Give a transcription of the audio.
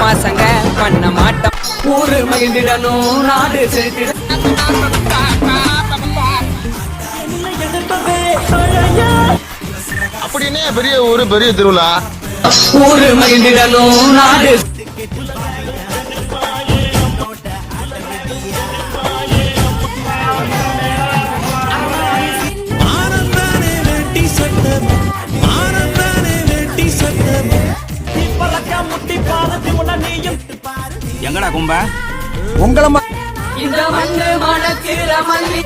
பாசங்க பண்ண மாட்டோம். ஊரு மகிழ்ந்திடணும், நாடு செலுத்திட அப்படின்னே பெரிய ஊரு, பெரிய திருவிழா. ஊரு மகிழ்ந்திடணும், நாடு எங்கடா கும்ப உங்கள இந்த மண்ணு மணக்கிற மல்லி